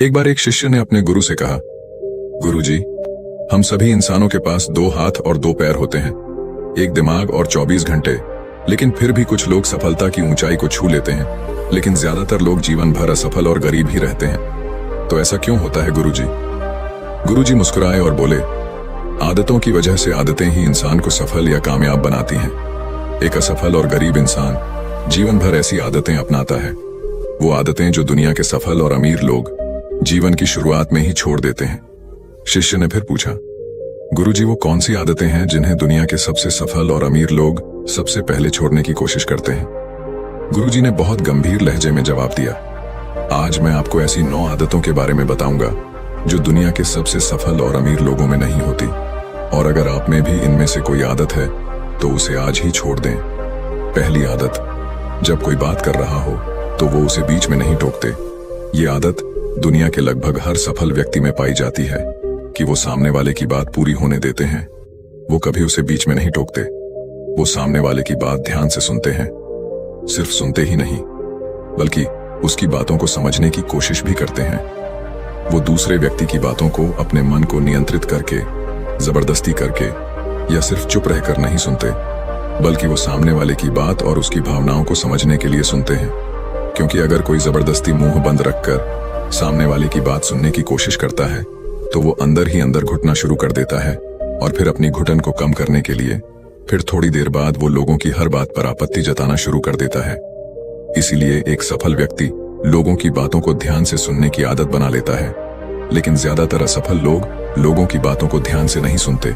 एक बार एक शिष्य ने अपने गुरु से कहा, गुरुजी, हम सभी इंसानों के पास 2 हाथ और 2 पैर होते हैं, एक दिमाग और 24 घंटे, लेकिन फिर भी कुछ लोग सफलता की ऊंचाई को छू लेते हैं, लेकिन ज्यादातर लोग जीवन भर असफल और गरीब ही रहते हैं। तो ऐसा क्यों होता है गुरुजी? गुरुजी मुस्कुराए और बोले, आदतों की वजह से आदतें ही इंसान को सफल या कामयाब बनाती हैं। एक असफल और गरीब इंसान जीवन भर ऐसी आदतें अपनाता है, वो आदतें जो दुनिया के सफल और अमीर लोग जीवन की शुरुआत में ही छोड़ देते हैं। शिष्य ने फिर पूछा, गुरुजी, वो कौन सी आदतें हैं जिन्हें दुनिया के सबसे सफल और अमीर लोग सबसे पहले छोड़ने की कोशिश करते हैं? गुरुजी ने बहुत गंभीर लहजे में जवाब दिया, आज मैं आपको ऐसी 9 आदतों के बारे में बताऊंगा जो दुनिया के सबसे सफल और अमीर लोगों में नहीं होती, और अगर आप में भी इनमें से कोई आदत है तो उसे आज ही छोड़ दें। पहली आदत, जब कोई बात कर रहा हो तो वो उसे बीच में नहीं टोकते। ये आदत दुनिया के लगभग हर सफल व्यक्ति में पाई जाती है कि वो सामने वाले की बात पूरी होने देते हैं। वो कभी उसे बीच में नहीं टोकते। वो सामने वाले की बात ध्यान से सुनते हैं, सिर्फ सुनते ही नहीं बल्कि उसकी बातों को समझने की कोशिश भी करते हैं। वो दूसरे व्यक्ति की बातों को अपने मन को नियंत्रित करके, जबरदस्ती करके या सिर्फ चुप रहकर नहीं सुनते, बल्कि वो सामने वाले की बात और उसकी भावनाओं को समझने के लिए सुनते हैं। क्योंकि अगर कोई जबरदस्ती मुंह बंद रखकर सामने वाले की बात सुनने की कोशिश करता है तो वो अंदर ही अंदर घुटना शुरू कर देता है, और फिर अपनी घुटन को कम करने के लिए फिर थोड़ी देर बाद वो लोगों की हर बात पर आपत्ति जताना शुरू कर देता है। इसीलिए एक सफल व्यक्ति लोगों की बातों को ध्यान से सुनने की आदत बना लेता है, लेकिन ज्यादातर असफल लोग लोगों की बातों को ध्यान से नहीं सुनते,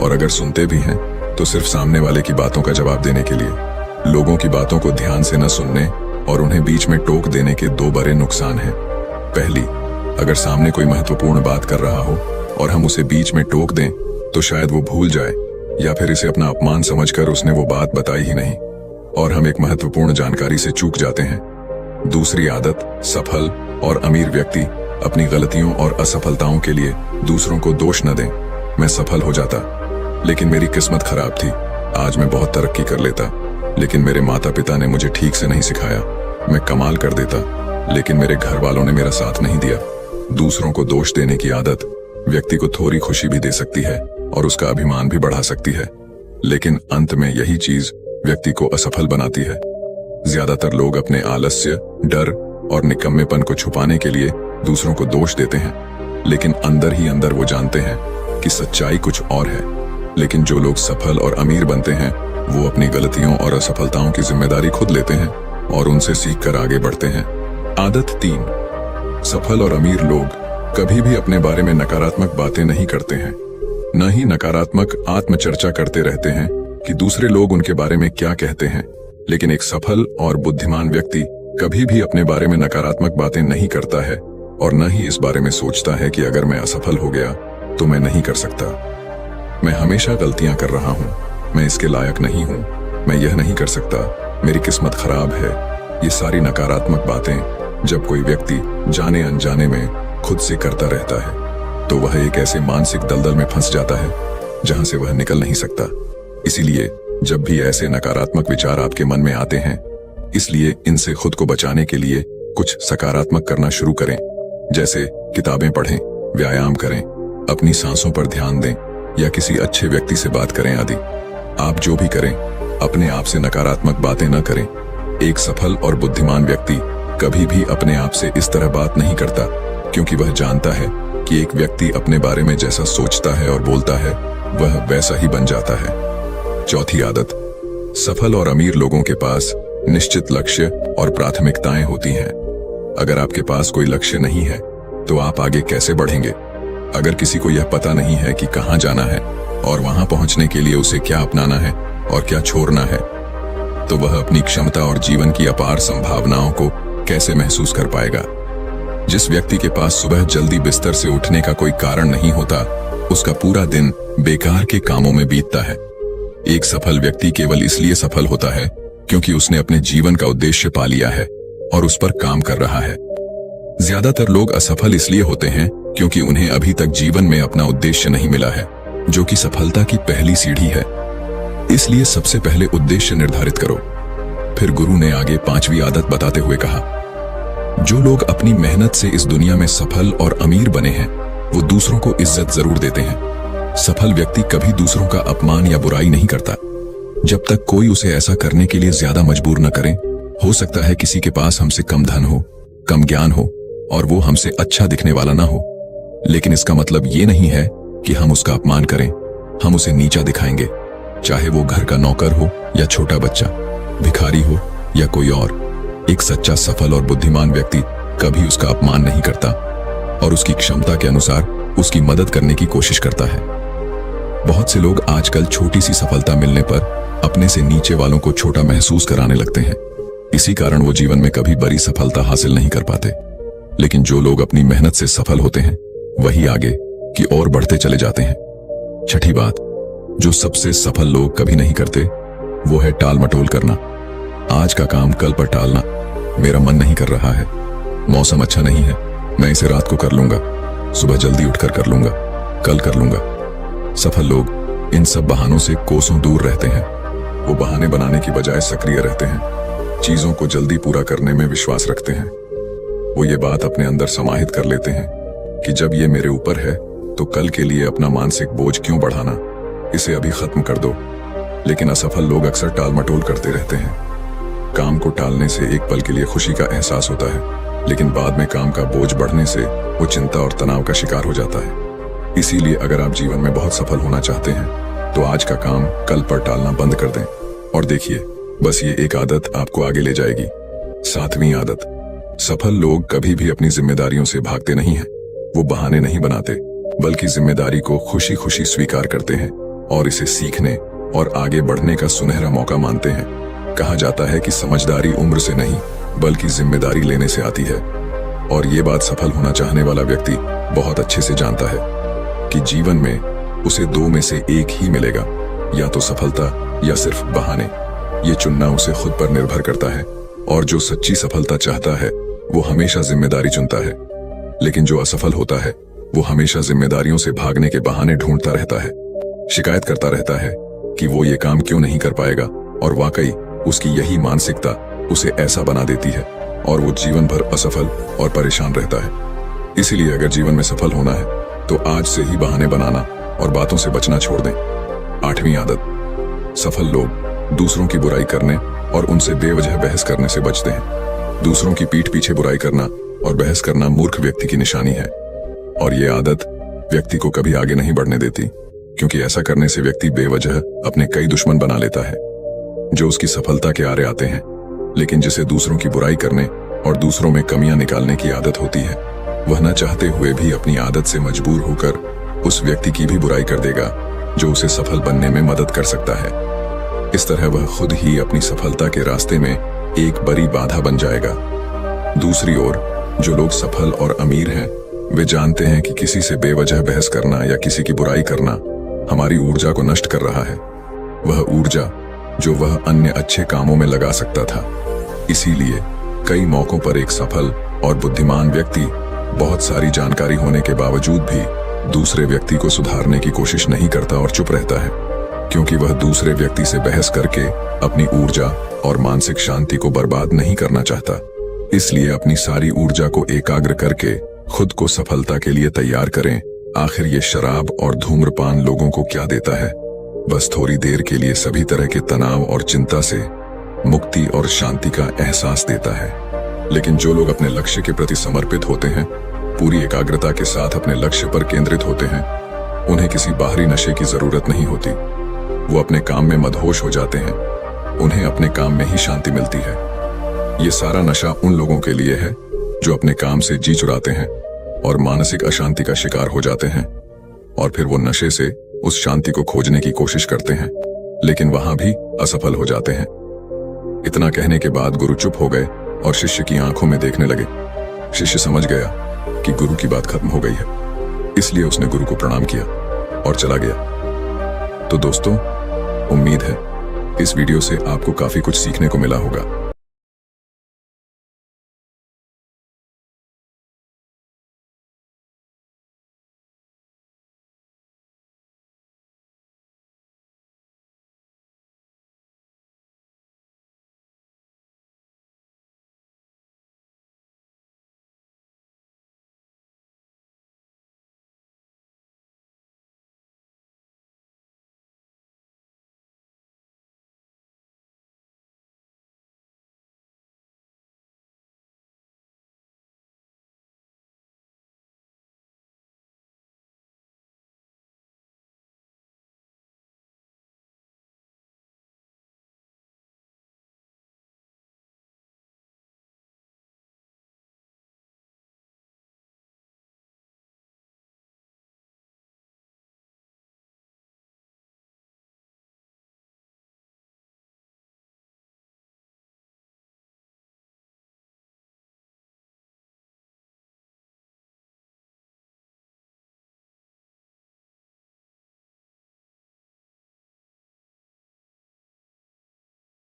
और अगर सुनते भी हैं तो सिर्फ सामने वाले की बातों का जवाब देने के लिए। लोगों की बातों को ध्यान से न सुनने और उन्हें बीच में टोक देने के 2 बड़े नुकसान हैं। पहली, अगर सामने कोई महत्वपूर्ण बात कर रहा हो और हम उसे बीच में टोक दें तो शायद वो भूल जाए या फिर इसे अपना अपमान समझकर उसने वो बात बताई ही नहीं और हम एक महत्वपूर्ण जानकारी से चूक जाते हैं। दूसरी आदत, सफल और अमीर व्यक्ति अपनी गलतियों और असफलताओं के लिए दूसरों को दोष न दें। मैं सफल हो जाता लेकिन मेरी किस्मत खराब थी, आज मैं बहुत तरक्की कर लेता लेकिन मेरे माता पिता ने मुझे ठीक से नहीं सिखाया। मैं कमाल कर देता लेकिन मेरे घर वालों ने मेरा साथ नहीं दिया। दूसरों को दोष देने की आदत व्यक्ति को थोड़ी खुशी भी दे सकती है और उसका अभिमान भी बढ़ा सकती है, लेकिन अंत में यही चीज व्यक्ति को असफल बनाती है। ज्यादातर लोग अपने आलस्य, डर और निकम्मेपन को छुपाने के लिए दूसरों को दोष देते हैं, लेकिन अंदर ही अंदर वो जानते हैं कि सच्चाई कुछ और है। लेकिन जो लोग सफल और अमीर बनते हैं वो अपनी गलतियों और असफलताओं की जिम्मेदारी खुद लेते हैं और उनसे सीखकर आगे बढ़ते हैं। आदत 3, सफल और अमीर लोग कभी भी अपने बारे में नकारात्मक बातें नहीं करते हैं, न ही नकारात्मक आत्मचर्चा करते रहते हैं कि दूसरे लोग उनके बारे में क्या कहते हैं। लेकिन एक सफल और बुद्धिमान व्यक्ति कभी भी अपने बारे में नकारात्मक बातें नहीं करता है और न ही इस बारे में सोचता है कि अगर मैं असफल हो गया तो मैं नहीं कर सकता, मैं हमेशा गलतियां कर रहा हूं, मैं इसके लायक नहीं हूं, मैं यह नहीं कर सकता, मेरी किस्मत खराब है। ये सारी नकारात्मक बातें जब कोई व्यक्ति जाने अनजाने में खुद से करता रहता है तो वह एक ऐसे मानसिक दलदल में फंस जाता है जहां से वह निकल नहीं सकता। इसीलिए जब भी ऐसे नकारात्मक विचार आपके मन में आते हैं, इसलिए इनसे खुद को बचाने के लिए कुछ सकारात्मक करना शुरू करें, जैसे किताबें पढ़ें, व्यायाम करें, अपनी सांसों पर ध्यान दें या किसी अच्छे व्यक्ति से बात करें आदि। आप जो भी करें, अपने आप से नकारात्मक बातें न करें। एक सफल और बुद्धिमान व्यक्ति कभी भी अपने आप से इस तरह बात नहीं करता, क्योंकि वह जानता है कि एक व्यक्ति अपने बारे में जैसा सोचता है और बोलता है वह वैसा ही बन जाता है। चौथी आदत, सफल और अमीर लोगों के पास निश्चित लक्ष्य और प्राथमिकताएं होती हैं। अगर आपके पास कोई लक्ष्य नहीं है तो आप आगे कैसे बढ़ेंगे? अगर किसी को यह पता नहीं है कि कहां जाना है और वहां पहुंचने के लिए उसे क्या अपनाना है और क्या छोड़ना है, तो वह अपनी क्षमता और जीवन की अपार संभावनाओं को कैसे महसूस कर पाएगा? जिस व्यक्ति के पास सुबह जल्दी बिस्तर से उठने का कोई कारण नहीं होता, उसका पूरा दिन बेकार के कामों में बीतता है। एक सफल व्यक्ति केवल इसलिए सफल होता है क्योंकि उसने अपने जीवन का उद्देश्य पा लिया है और उस पर काम कर रहा है। ज्यादातर लोग असफल इसलिए होते हैं क्योंकि उन्हें अभी तक जीवन में अपना उद्देश्य नहीं मिला है, जो कि सफलता की पहली सीढ़ी है। इसलिए सबसे पहले उद्देश्य निर्धारित करो। फिर गुरु ने आगे 5वीं आदत बताते हुए कहा, जो लोग अपनी मेहनत से इस दुनिया में सफल और अमीर बने हैं वो दूसरों को इज्जत जरूर देते हैं। सफल व्यक्ति कभी दूसरों का अपमान या बुराई नहीं करता जब तक कोई उसे ऐसा करने के लिए ज्यादा मजबूर न करे। हो सकता है किसी के पास हमसे कम धन हो, कम ज्ञान हो और वो हमसे अच्छा दिखने वाला ना हो, लेकिन इसका मतलब ये नहीं है कि हम उसका अपमान करें। हम उसे नीचा दिखाएंगे, चाहे वो घर का नौकर हो या छोटा बच्चा, भिखारी हो या कोई और। एक सच्चा सफल और बुद्धिमान व्यक्ति कभी उसका अपमान नहीं करता और उसकी क्षमता के अनुसार उसकी मदद करने की कोशिश करता है। बहुत से लोग आजकल छोटी सी सफलता मिलने पर अपने से नीचे वालों को छोटा महसूस कराने लगते हैं। इसी कारण वो जीवन में कभी बड़ी सफलता हासिल नहीं कर पाते। लेकिन जो लोग अपनी मेहनत से सफल होते हैं वही आगे की ओर बढ़ते चले जाते हैं। छठी बात जो सबसे सफल लोग कभी नहीं करते वो है टाल मटोल करना। आज का काम कल पर टालना। मेरा मन नहीं कर रहा है, मौसम अच्छा नहीं है, मैं इसे रात को कर लूंगा, सुबह जल्दी उठकर कर लूंगा, कल कर लूंगा। सफल लोग इन सब बहानों से कोसों दूर रहते हैं। वो बहाने बनाने की बजाय सक्रिय रहते हैं, चीजों को जल्दी पूरा करने में विश्वास रखते हैं। वो ये बात अपने अंदर समाहित कर लेते हैं कि जब ये मेरे ऊपर है तो कल के लिए अपना मानसिक बोझ क्यों बढ़ाना, इसे अभी खत्म कर दो। लेकिन असफल लोग अक्सर टाल मटोल करते रहते हैं। काम को टालने से एक पल के लिए खुशी का एहसास होता है, लेकिन बाद में काम का बोझ बढ़ने से वो चिंता और तनाव का शिकार हो जाता है। इसीलिए अगर आप जीवन में बहुत सफल होना चाहते हैं तो आज का काम कल पर टालना बंद कर दें और देखिए, बस ये एक आदत आपको आगे ले जाएगी। 7वीं आदत, सफल लोग कभी भी अपनी जिम्मेदारियों से भागते नहीं हैं। वो बहाने नहीं बनाते, बल्कि जिम्मेदारी को खुशी खुशी स्वीकार करते हैं और इसे सीखने और आगे बढ़ने का सुनहरा मौका मानते हैं। कहा जाता है कि समझदारी उम्र से नहीं बल्कि जिम्मेदारी लेने से आती है, और ये बात सफल होना चाहने वाला व्यक्ति बहुत अच्छे से जानता है कि जीवन में उसे 2 में से एक ही मिलेगा, या तो सफलता या सिर्फ बहाने। ये चुनना उसे खुद पर निर्भर करता है, और जो सच्ची सफलता चाहता है वो हमेशा जिम्मेदारी चुनता है। लेकिन जो असफल होता है वो हमेशा जिम्मेदारियों से भागने के बहाने ढूंढता रहता है, शिकायत करता रहता है कि वो ये काम क्यों नहीं कर पाएगा, और वाकई उसकी यही मानसिकता उसे ऐसा बना देती है और वो जीवन भर असफल और परेशान रहता है। इसीलिए अगर जीवन में सफल होना है तो आज से ही बहाने बनाना और बातों से बचना छोड़ दें। 8वीं आदत, सफल लोग दूसरों की बुराई करने और उनसे बेवजह बहस करने से बचते हैं। दूसरों की पीठ पीछे बुराई करना और बहस करना मूर्ख व्यक्ति की निशानी है, और ये आदत व्यक्ति को कभी आगे नहीं बढ़ने देती, क्योंकि ऐसा करने से व्यक्ति बेवजह अपने कई दुश्मन बना लेता है जो उसकी सफलता के आरे आते हैं। लेकिन जिसे दूसरों की बुराई करने और दूसरों में कमियां निकालने की आदत होती है, वह न चाहते हुए भी अपनी आदत से मजबूर होकर उस व्यक्ति की भी बुराई कर देगा जो उसे सफल बनने में मदद कर सकता है। इस तरह वह खुद ही अपनी सफलता के रास्ते में एक बड़ी बाधा बन जाएगा। दूसरी ओर जो लोग सफल और अमीर हैं वे जानते हैं कि किसी से बेवजह बहस करना या किसी की बुराई करना हमारी ऊर्जा को नष्ट कर रहा है, वह ऊर्जा जो वह अन्य अच्छे कामों में लगा सकता था। इसीलिए कई मौकों पर एक सफल और बुद्धिमान व्यक्ति बहुत सारी जानकारी होने के बावजूद भी दूसरे व्यक्ति को सुधारने की कोशिश नहीं करता और चुप रहता है, क्योंकि वह दूसरे व्यक्ति से बहस करके अपनी ऊर्जा और मानसिक शांति को बर्बाद नहीं करना चाहता। इसलिए अपनी सारी ऊर्जा को एकाग्र करके खुद को सफलता के लिए तैयार करें। आखिर ये शराब और धूम्रपान लोगों को क्या देता है? बस थोड़ी देर के लिए सभी तरह के तनाव और चिंता से मुक्ति और शांति का एहसास देता है। लेकिन जो लोग अपने लक्ष्य के प्रति समर्पित होते हैं, पूरी एकाग्रता के साथ अपने लक्ष्य पर केंद्रित होते हैं, उन्हें किसी बाहरी नशे की जरूरत नहीं होती। वो अपने काम में मदहोश हो जाते हैं, उन्हें अपने काम में ही शांति मिलती है। ये सारा नशा उन लोगों के लिए है जो अपने काम से जी चुराते हैं और मानसिक अशांति का शिकार हो जाते हैं, और फिर वो नशे से उस शांति को खोजने की कोशिश करते हैं, लेकिन वहां भी असफल हो जाते हैं। इतना कहने के बाद गुरु चुप हो गए और शिष्य की आंखों में देखने लगे। शिष्य समझ गया कि गुरु की बात खत्म हो गई है, इसलिए उसने गुरु को प्रणाम किया और चला गया। तो दोस्तों, उम्मीद है इस वीडियो से आपको काफी कुछ सीखने को मिला होगा।